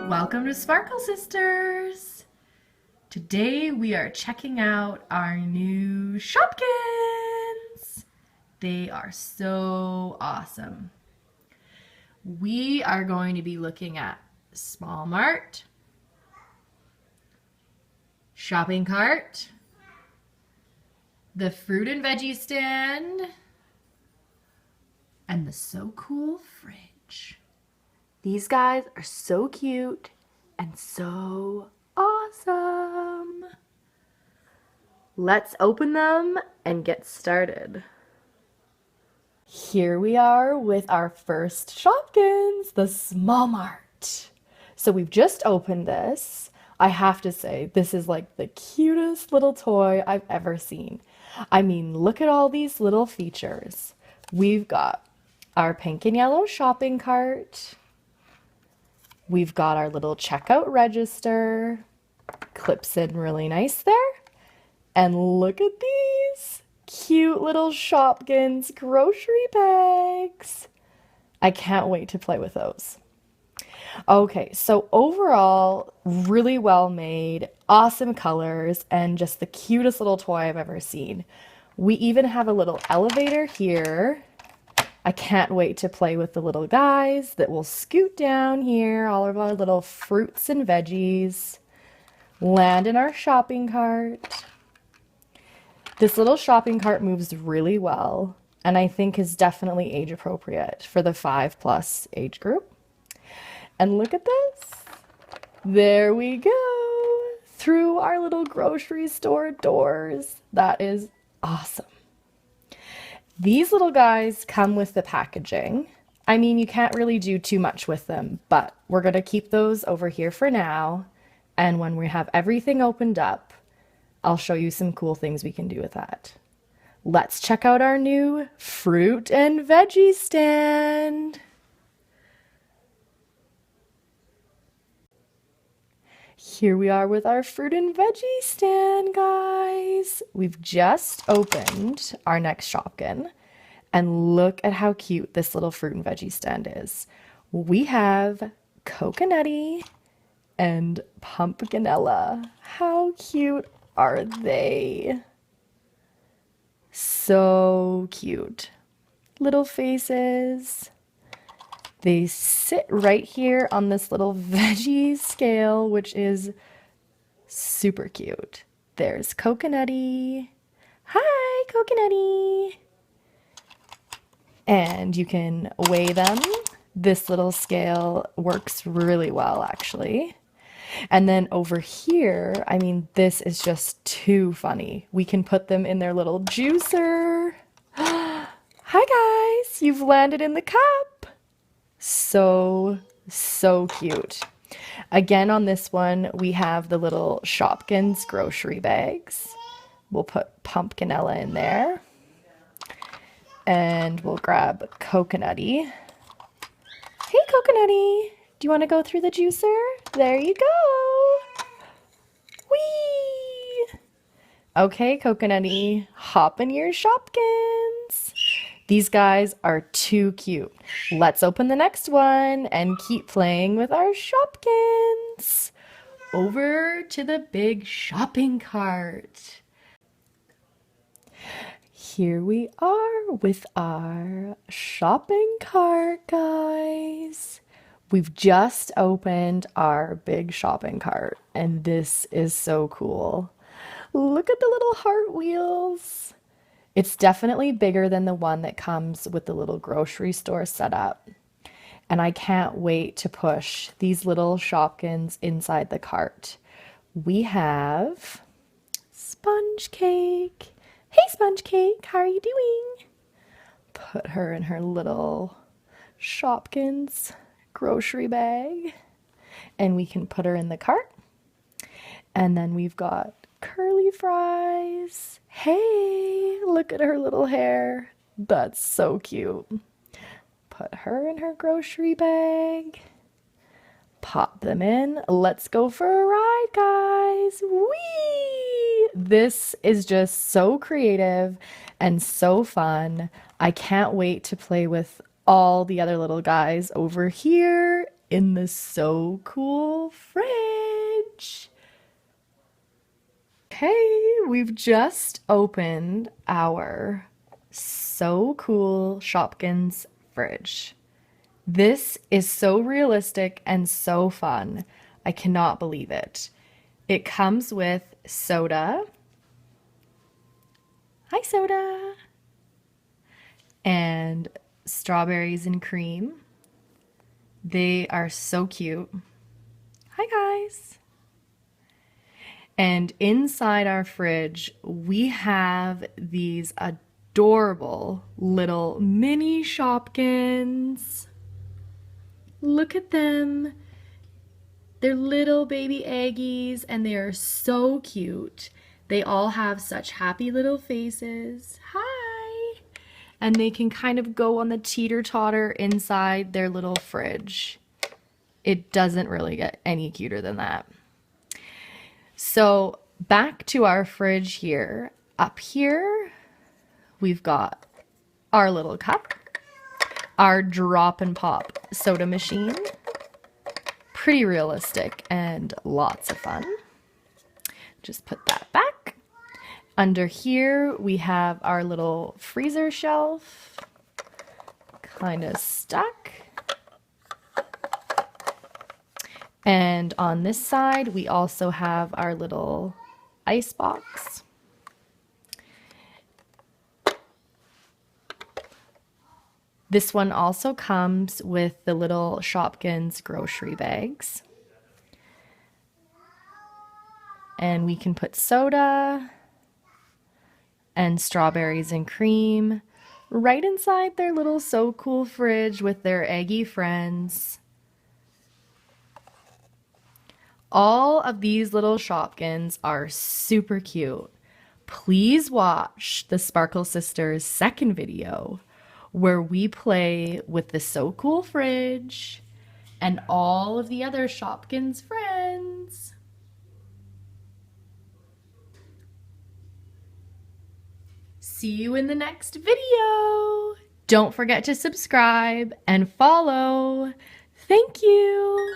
Welcome to Sparkle Sisters! Today we are checking out our new Shopkins! They are so awesome. We are going to be looking at small Mart, shopping cart, the fruit and veggie stand, and the so cool fridge. These guys are so cute and so awesome. Let's open them and get started. Here we are with our first Shopkins, the small Mart. So we've just opened this. I have to say, this is like the cutest little toy I've ever seen. I mean, look at all these little features. We've got our pink and yellow shopping cart. We've got our little checkout register, clips in really nice there. And look at these cute little Shopkins grocery bags. I can't wait to play with those. Okay, so overall, really well made, awesome colors, and just the cutest little toy I've ever seen. We even have a little elevator here. I can't wait to play with the little guys that will scoot down here, all of our little fruits and veggies, land in our shopping cart. This little shopping cart moves really well, and I think is definitely age appropriate for the 5+ age group. And look at this. There we go. Through our little grocery store doors. That is awesome. These little guys come with the packaging. I mean, you can't really do too much with them, but we're going to keep those over here for now. And when we have everything opened up, I'll show you some cool things we can do with that. Let's check out our new fruit and veggie stand. Here we are with our fruit and veggie stand, guys. We've just opened our next Shopkin, and look at how cute this little fruit and veggie stand is. We have Coconutty and Pumpkinella. How cute are they? So cute. Little faces. They sit right here on this little veggie scale, which is super cute. There's Coconutty. Hi, Coconutty. And you can weigh them. This little scale works really well, actually. And then over here, I mean, this is just too funny. We can put them in their little juicer. Hi, guys. You've landed in the cup. So cute. Again, on this one, we have the little Shopkins grocery bags. We'll put Pumpkinella in there. And we'll grab Coconutty. Hey, Coconutty. Do you want to go through the juicer? There you go. Whee! Okay, Coconutty, hop in your Shopkins. These guys are too cute. Let's open the next one and keep playing with our Shopkins. Over to the big shopping cart. Here we are with our shopping cart, guys. We've just opened our big shopping cart, and this is so cool. Look at the little heart wheels. It's definitely bigger than the one that comes with the little grocery store setup. And I can't wait to push these little Shopkins inside the cart. We have Sponge Cake. Hey, Sponge Cake, how are you doing? Put her in her little Shopkins grocery bag. And we can put her in the cart. And then we've got Curly Fries. Hey, look at her little hair. That's so cute. Put her in her grocery bag. Pop them in. Let's go for a ride, guys. Whee! This is just so creative and so fun. I can't wait to play with all the other little guys over here in the So Cool fridge. Okay, we've just opened our So Cool Shopkins fridge. This is so realistic and so fun. I cannot believe it. It comes with soda. Hi, soda. And strawberries and cream. They are so cute. Hi, guys. And inside our fridge, we have these adorable little mini Shopkins. Look at them. They're little baby eggies and they are so cute. They all have such happy little faces. Hi! And they can kind of go on the teeter-totter inside their little fridge. It doesn't really get any cuter than that. So back to our fridge here. Up here, we've got our little cup, our drop and pop soda machine. Pretty realistic and lots of fun. Just put that back. Under here, we have our little freezer shelf, kind of stuck. And on this side, we also have our little ice box. This one also comes with the little Shopkins grocery bags. And we can put soda and strawberries and cream right inside their little So Cool fridge with their eggy friends. All of these little Shopkins are super cute. Please watch the Sparkle Sisters second video where we play with the So Cool fridge and all of the other Shopkins friends. See you in the next video. Don't forget to subscribe and follow. Thank you.